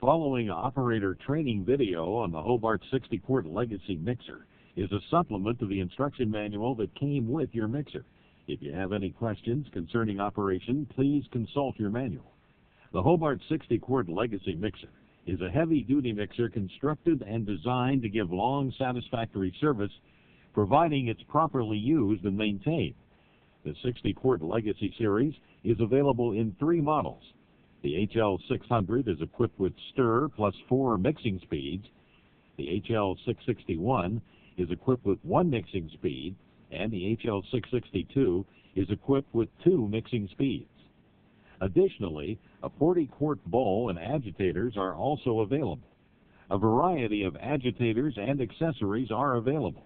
following operator training video on the Hobart 60-quart Legacy mixer is a supplement to the instruction manual that came with your mixer. If you have any questions concerning operation, please consult your manual. The Hobart 60-quart Legacy mixer is a heavy-duty mixer constructed and designed to give long, satisfactory service, providing it's properly used and maintained. The 60-quart Legacy series is available in 3 models. The HL600 is equipped with stir plus 4 mixing speeds. The HL661 is equipped with 1 mixing speed, and the HL662 is equipped with 2 mixing speeds. Additionally, a 40-quart bowl and agitators are also available. A variety of agitators and accessories are available.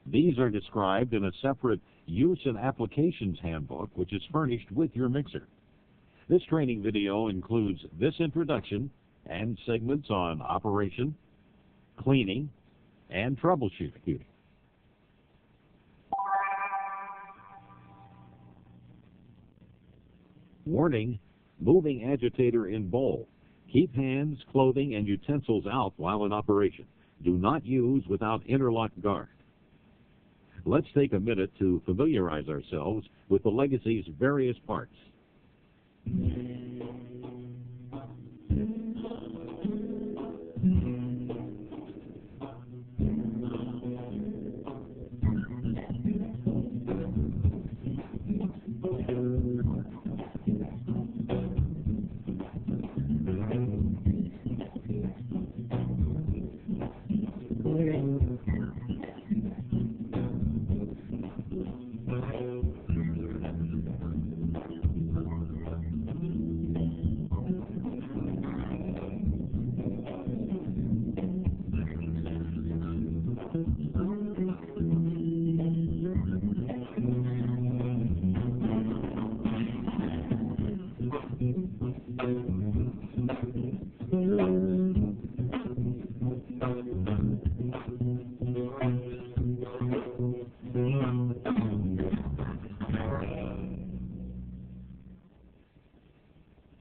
These are described in a separate Use and Applications Handbook, which is furnished with your mixer. This training video includes this introduction and segments on operation, cleaning, and troubleshooting. Warning: moving agitator in bowl. Keep hands, clothing, and utensils out while in operation. Do not use without interlock guard. Let's take a minute to familiarize ourselves with the Legacy's various parts.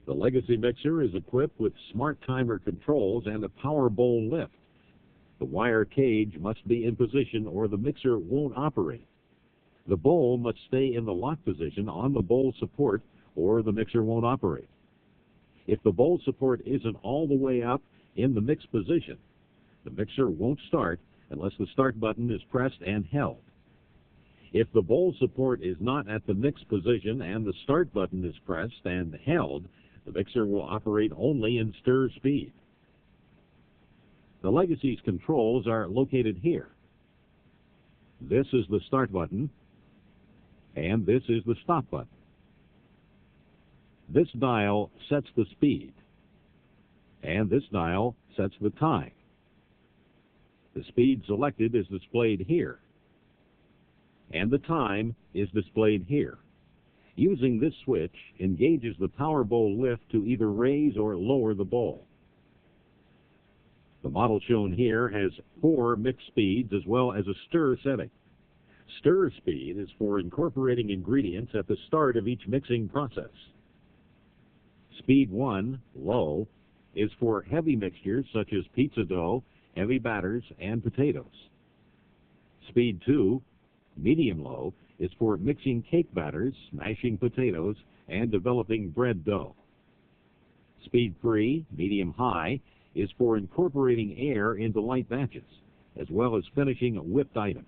The Legacy mixer is equipped with smart timer controls and a power bowl lift. The wire cage must be in position or the mixer won't operate. The bowl must stay in the lock position on the bowl support or the mixer won't operate. If the bowl support isn't all the way up in the mix position, the mixer won't start unless the start button is pressed and held. If the bowl support is not at the mix position and the start button is pressed and held, the mixer will operate only in stir speed. The Legacy's controls are located here. This is the start button, and this is the stop button. This dial sets the speed, and this dial sets the time. The speed selected is displayed here, and the time is displayed here. Using this switch engages the power bowl lift to either raise or lower the bowl. The model shown here has 4 mix speeds as well as a stir setting. Stir speed is for incorporating ingredients at the start of each mixing process. Speed 1, low, is for heavy mixtures such as pizza dough, heavy batters, and potatoes. Speed 2, medium-low, is for mixing cake batters, mashing potatoes, and developing bread dough. Speed 3, medium-high, is for incorporating air into light batches, as well as finishing whipped items.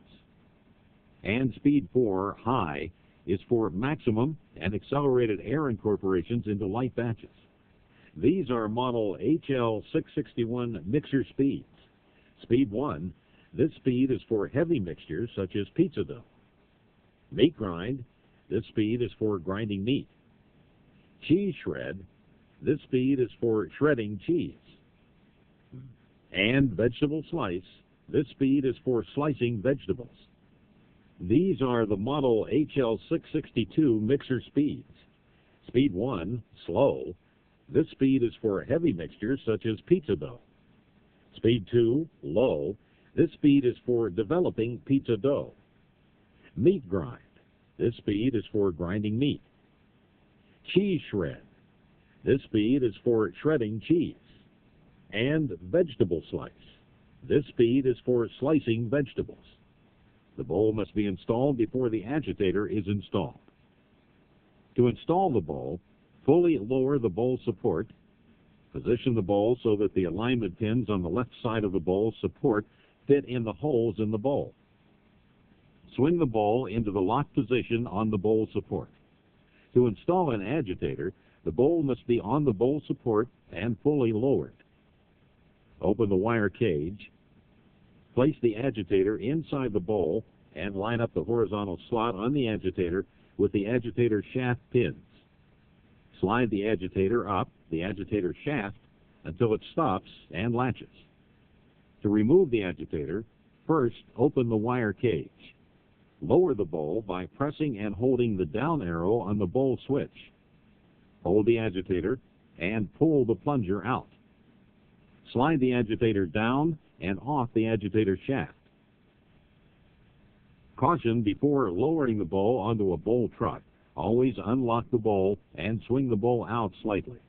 And Speed 4, high, is for maximum and accelerated air incorporations into light batches. These are model HL661 mixer speeds. Speed 1, this speed is for heavy mixtures such as pizza dough. Meat grind, this speed is for grinding meat. Cheese shred, this speed is for shredding cheese. And vegetable slice, this speed is for slicing vegetables. These are the model HL662 mixer speeds. Speed 1, slow, this speed is for heavy mixtures such as pizza dough. Speed 2, low, this speed is for developing pizza dough. Meat grind, this speed is for grinding meat. Cheese shred, this speed is for shredding cheese. and vegetable slice. This speed is for slicing vegetables. The bowl must be installed before the agitator is installed. To install the bowl, fully lower the bowl support. Position the bowl so that the alignment pins on the left side of the bowl support fit in the holes in the bowl. Swing the bowl into the lock position on the bowl support. To install an agitator, the bowl must be on the bowl support and fully lowered. Open the wire cage. Place the agitator inside the bowl and line up the horizontal slot on the agitator with the agitator shaft pins. Slide the agitator up the agitator shaft until it stops and latches. To remove the agitator, first open the wire cage. Lower the bowl by pressing and holding the down arrow on the bowl switch. Hold the agitator and pull the plunger out. Slide the agitator down and off the agitator shaft. Caution before lowering the bowl onto a bowl truck. Always unlock the bowl and swing the bowl out slightly.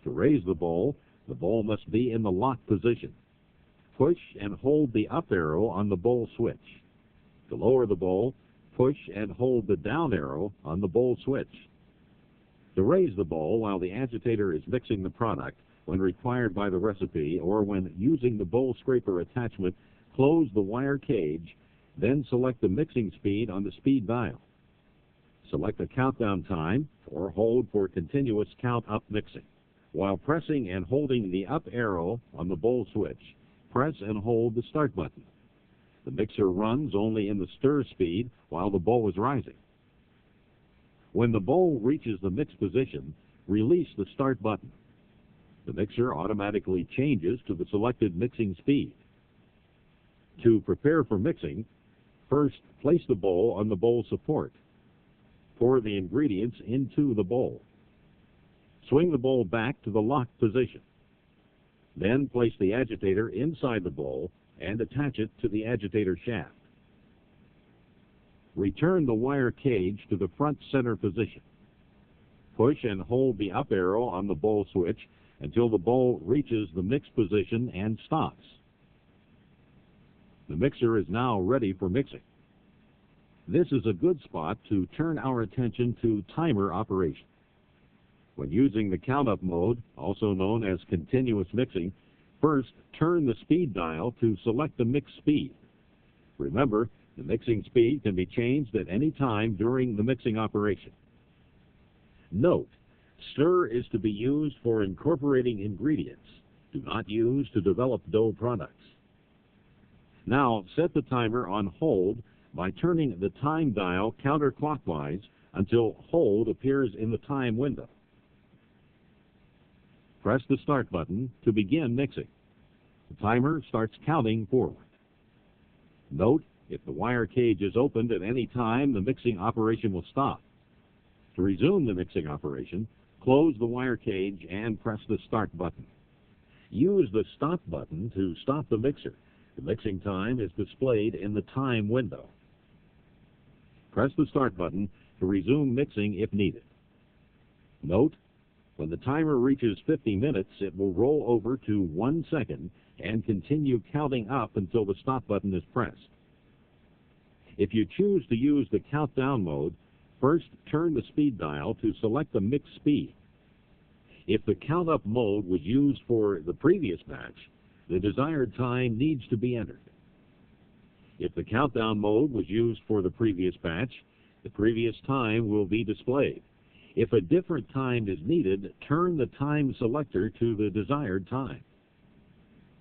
To raise the bowl must be in the lock position. Push and hold the up arrow on the bowl switch. To lower the bowl, push and hold the down arrow on the bowl switch. To raise the bowl while the agitator is mixing the product, when required by the recipe or when using the bowl scraper attachment, close the wire cage, then select the mixing speed on the speed dial. Select the countdown time or hold for continuous count-up mixing. While pressing and holding the up arrow on the bowl switch, press and hold the start button. The mixer runs only in the stir speed while the bowl is rising. When the bowl reaches the mix position, release the start button. The mixer automatically changes to the selected mixing speed. To prepare for mixing, first place the bowl on the bowl support. Pour the ingredients into the bowl. Swing the bowl back to the locked position. Then place the agitator inside the bowl and attach it to the agitator shaft. Return the wire cage to the front center position. Push and hold the up arrow on the bowl switch until the bowl reaches the mix position and stops. The mixer is now ready for mixing. This is a good spot to turn our attention to timer operation. When using the count-up mode, also known as continuous mixing, first turn the speed dial to select the mix speed. Remember, the mixing speed can be changed at any time during the mixing operation. Note, stir is to be used for incorporating ingredients. Do not use to develop dough products. Now, set the timer on hold by turning the time dial counterclockwise until hold appears in the time window. Press the start button to begin mixing. The timer starts counting forward. Note, if the wire cage is opened at any time, the mixing operation will stop. To resume the mixing operation, close the wire cage and press the start button. Use the stop button to stop the mixer. The mixing time is displayed in the time window. Press the start button to resume mixing if needed. Note, when the timer reaches 50 minutes, it will roll over to 1 second and continue counting up until the stop button is pressed. If you choose to use the countdown mode, first turn the speed dial to select the mix speed. If the count-up mode was used for the previous batch, the desired time needs to be entered. If the countdown mode was used for the previous batch, the previous time will be displayed. If a different time is needed, turn the time selector to the desired time.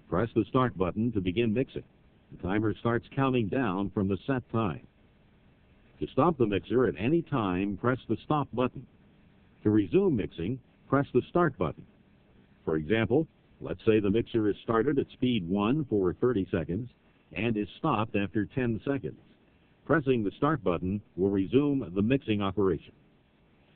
Press the start button to begin mixing. The timer starts counting down from the set time. To stop the mixer at any time, press the stop button. To resume mixing, press the start button. For example, let's say the mixer is started at speed 1 for 30 seconds and is stopped after 10 seconds. Pressing the start button will resume the mixing operation.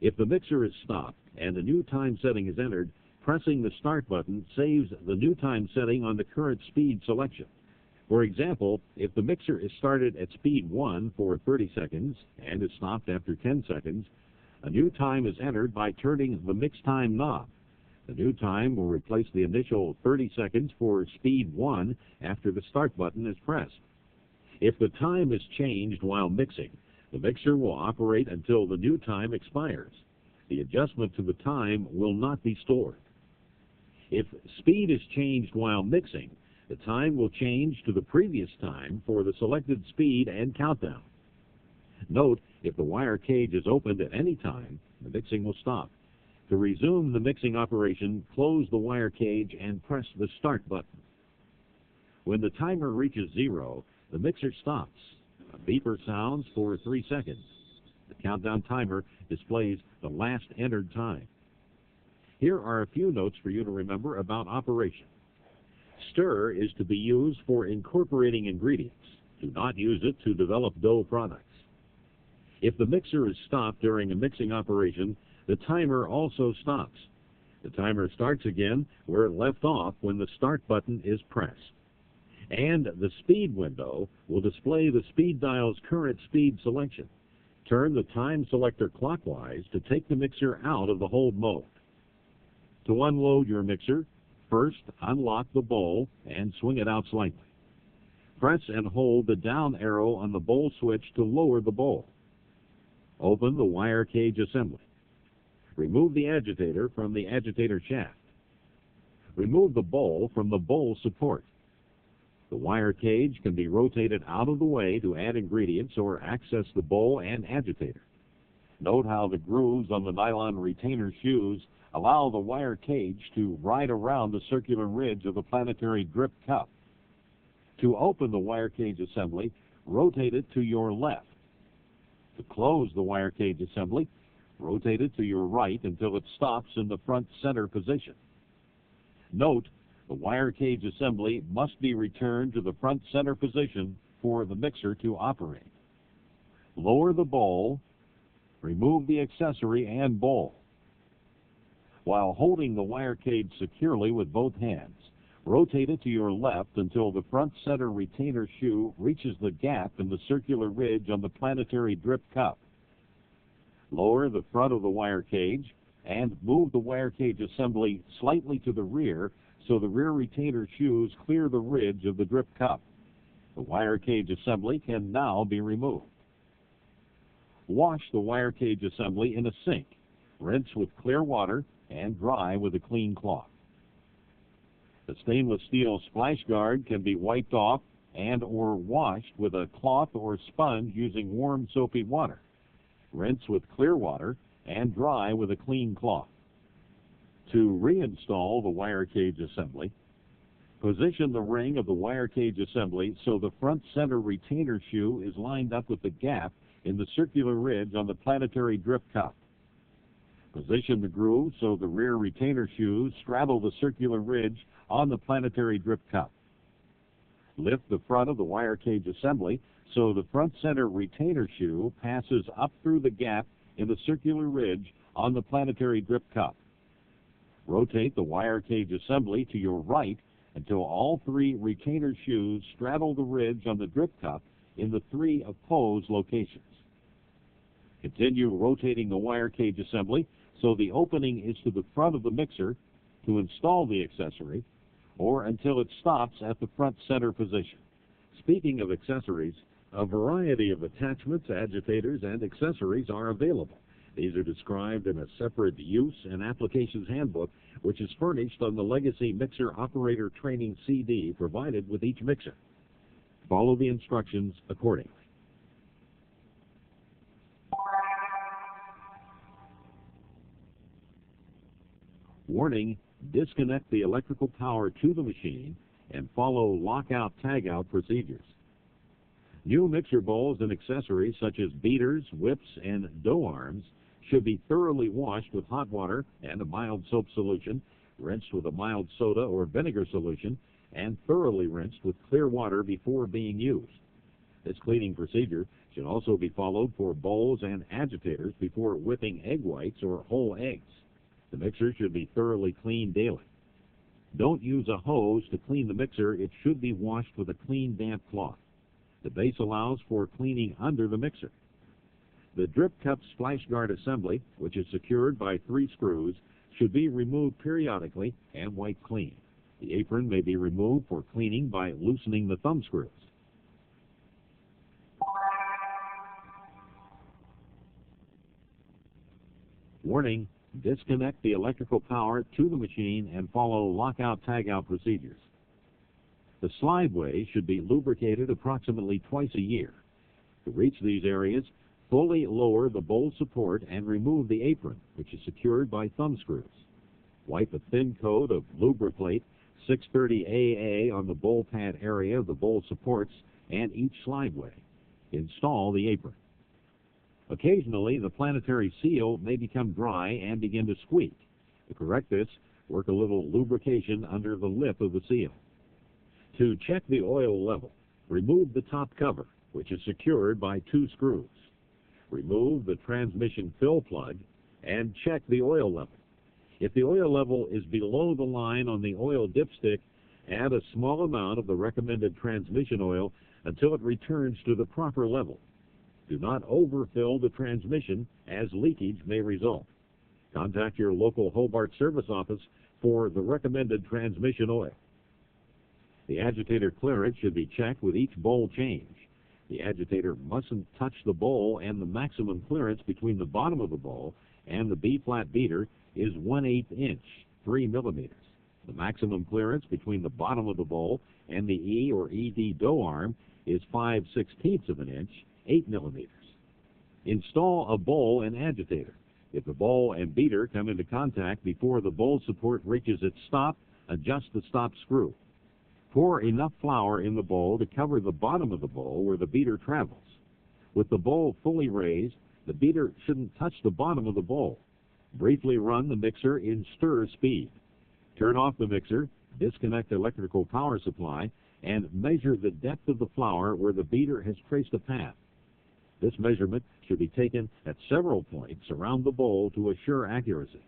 If the mixer is stopped and a new time setting is entered, pressing the start button saves the new time setting on the current speed selection. For example, if the mixer is started at speed 1 for 30 seconds and is stopped after 10 seconds, a new time is entered by turning the mix time knob. The new time will replace the initial 30 seconds for speed 1 after the start button is pressed. If the time is changed while mixing, the mixer will operate until the new time expires. The adjustment to the time will not be stored. If speed is changed while mixing, the time will change to the previous time for the selected speed and countdown. Note, if the wire cage is opened at any time, the mixing will stop. To resume the mixing operation, close the wire cage and press the start button. When the timer reaches 0, the mixer stops. A beeper sounds for 3 seconds. The countdown timer displays the last entered time. Here are a few notes for you to remember about operation. Stir is to be used for incorporating ingredients. Do not use it to develop dough products. If the mixer is stopped during a mixing operation, the timer also stops. The timer starts again where it left off when the start button is pressed. And the speed window will display the speed dial's current speed selection. Turn the time selector clockwise to take the mixer out of the hold mode. To unload your mixer, first unlock the bowl and swing it out slightly. Press and hold the down arrow on the bowl switch to lower the bowl. Open the wire cage assembly. Remove the agitator from the agitator shaft. Remove the bowl from the bowl support. The wire cage can be rotated out of the way to add ingredients or access the bowl and agitator. Note how the grooves on the nylon retainer shoes allow the wire cage to ride around the circular ridge of the planetary drip cup. To open the wire cage assembly, rotate it to your left. To close the wire cage assembly, rotate it to your right until it stops in the front center position. Note, the wire cage assembly must be returned to the front center position for the mixer to operate. Lower the bowl, remove the accessory and bowl. While holding the wire cage securely with both hands, rotate it to your left until the front center retainer shoe reaches the gap in the circular ridge on the planetary drip cup. Lower the front of the wire cage and move the wire cage assembly slightly to the rear so the rear retainer shoes clear the ridge of the drip cup. The wire cage assembly can now be removed. Wash the wire cage assembly in a sink. Rinse with clear water and dry with a clean cloth. The stainless steel splash guard can be wiped off and or washed with a cloth or sponge using warm soapy water. Rinse with clear water and dry with a clean cloth. To reinstall the wire cage assembly, position the ring of the wire cage assembly so the front center retainer shoe is lined up with the gap in the circular ridge on the planetary drip cup. Position the groove so the rear retainer shoes straddle the circular ridge on the planetary drip cup. Lift the front of the wire cage assembly so the front center retainer shoe passes up through the gap in the circular ridge on the planetary drip cup. Rotate the wire cage assembly to your right until all 3 retainer shoes straddle the ridge on the drip cup in the 3 opposed locations. Continue rotating the wire cage assembly so the opening is to the front of the mixer to install the accessory, or until it stops at the front center position. Speaking of accessories, a variety of attachments, agitators, and accessories are available. These are described in a separate use and applications handbook, which is furnished on the Legacy Mixer Operator Training CD provided with each mixer. Follow the instructions accordingly. Warning, disconnect the electrical power to the machine and follow lockout-tagout procedures. New mixer bowls and accessories such as beaters, whips, and dough arms should be thoroughly washed with hot water and a mild soap solution, rinsed with a mild soda or vinegar solution, and thoroughly rinsed with clear water before being used. This cleaning procedure should also be followed for bowls and agitators before whipping egg whites or whole eggs. The mixer should be thoroughly cleaned daily. Don't use a hose to clean the mixer. It should be washed with a clean, damp cloth. The base allows for cleaning under the mixer. The drip cup splash guard assembly, which is secured by 3 screws, should be removed periodically and wiped clean. The apron may be removed for cleaning by loosening the thumb screws. Warning: disconnect the electrical power to the machine and follow lockout-tagout procedures. The slideway should be lubricated approximately twice a year. To reach these areas, fully lower the bowl support and remove the apron, which is secured by thumb screws. Wipe a thin coat of Lubriplate 630AA on the bowl pad area of the bowl supports and each slideway. Install the apron. Occasionally, the planetary seal may become dry and begin to squeak. To correct this, work a little lubrication under the lip of the seal. To check the oil level, remove the top cover, which is secured by 2 screws. Remove the transmission fill plug and check the oil level. If the oil level is below the line on the oil dipstick, add a small amount of the recommended transmission oil until it returns to the proper level. Do not overfill the transmission, as leakage may result. Contact your local Hobart service office for the recommended transmission oil. The agitator clearance should be checked with each bowl change. The agitator mustn't touch the bowl, and the maximum clearance between the bottom of the bowl and the B-flat beater is 1/8 inch, 3 millimeters. The maximum clearance between the bottom of the bowl and the E or ED dough arm is 5/16 of an inch, 8 millimeters. Install a bowl and agitator. If the bowl and beater come into contact before the bowl support reaches its stop, adjust the stop screw. Pour enough flour in the bowl to cover the bottom of the bowl where the beater travels. With the bowl fully raised, the beater shouldn't touch the bottom of the bowl. Briefly run the mixer in stir speed. Turn off the mixer, disconnect the electrical power supply, and measure the depth of the flour where the beater has traced a path. This measurement should be taken at several points around the bowl to assure accuracy.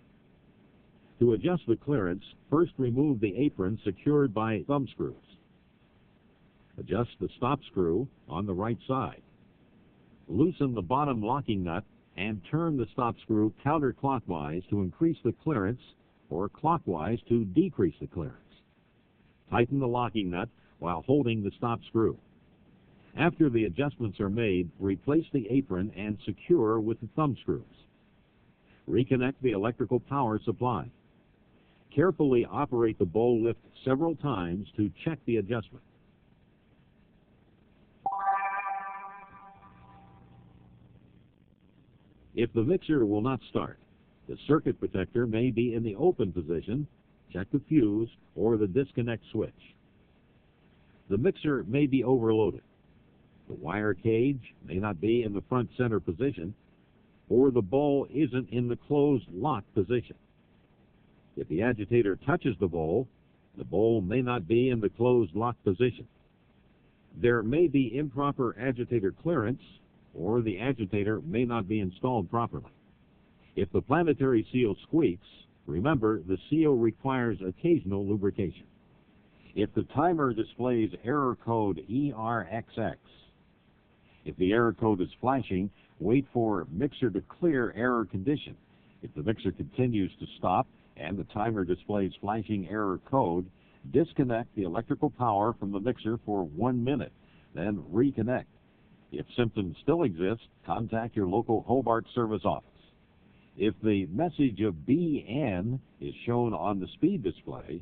To adjust the clearance, first remove the apron secured by thumb screws. Adjust the stop screw on the right side. Loosen the bottom locking nut and turn the stop screw counterclockwise to increase the clearance or clockwise to decrease the clearance. Tighten the locking nut while holding the stop screw. After the adjustments are made, replace the apron and secure with the thumb screws. Reconnect the electrical power supply. Carefully operate the bowl lift several times to check the adjustment. If the mixer will not start, the circuit protector may be in the open position. Check the fuse or the disconnect switch. The mixer may be overloaded. The wire cage may not be in the front center position, or the bowl isn't in the closed lock position. If the agitator touches the bowl may not be in the closed lock position. There may be improper agitator clearance, or the agitator may not be installed properly. If the planetary seal squeaks, remember the seal requires occasional lubrication. If the timer displays error code ERXX, if the error code is flashing, wait for mixer to clear error condition. If the mixer continues to stop and the timer displays flashing error code, disconnect the electrical power from the mixer for 1 minute, then reconnect. If symptoms still exist, contact your local Hobart service office. If the message of BN is shown on the speed display,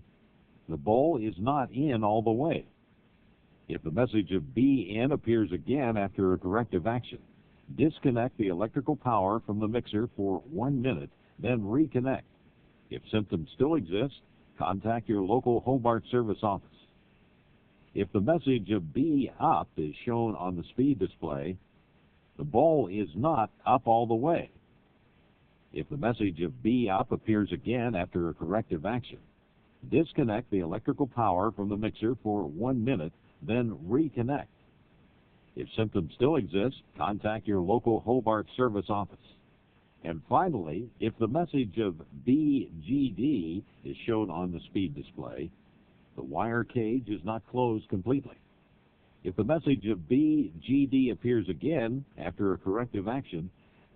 the bowl is not in all the way. If the message of BN appears again after a corrective action, disconnect the electrical power from the mixer for 1 minute, then reconnect. If symptoms still exist, contact your local Hobart service office. If the message of B up is shown on the speed display, the bowl is not up all the way. If the message of B up appears again after a corrective action, disconnect the electrical power from the mixer for 1 minute, then reconnect. If symptoms still exist, contact your local Hobart service office. And finally, if the message of BGD is shown on the speed display, the wire cage is not closed completely. If the message of BGD appears again after a corrective action,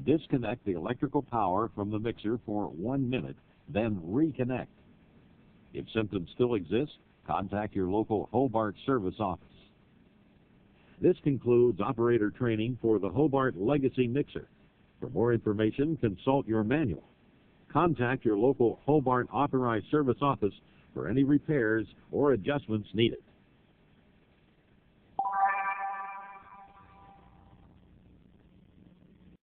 disconnect the electrical power from the mixer for 1 minute, then reconnect. If symptoms still exist, contact your local Hobart service office. This concludes operator training for the Hobart Legacy Mixer. For more information, consult your manual. Contact your local Hobart authorized service office for any repairs or adjustments needed.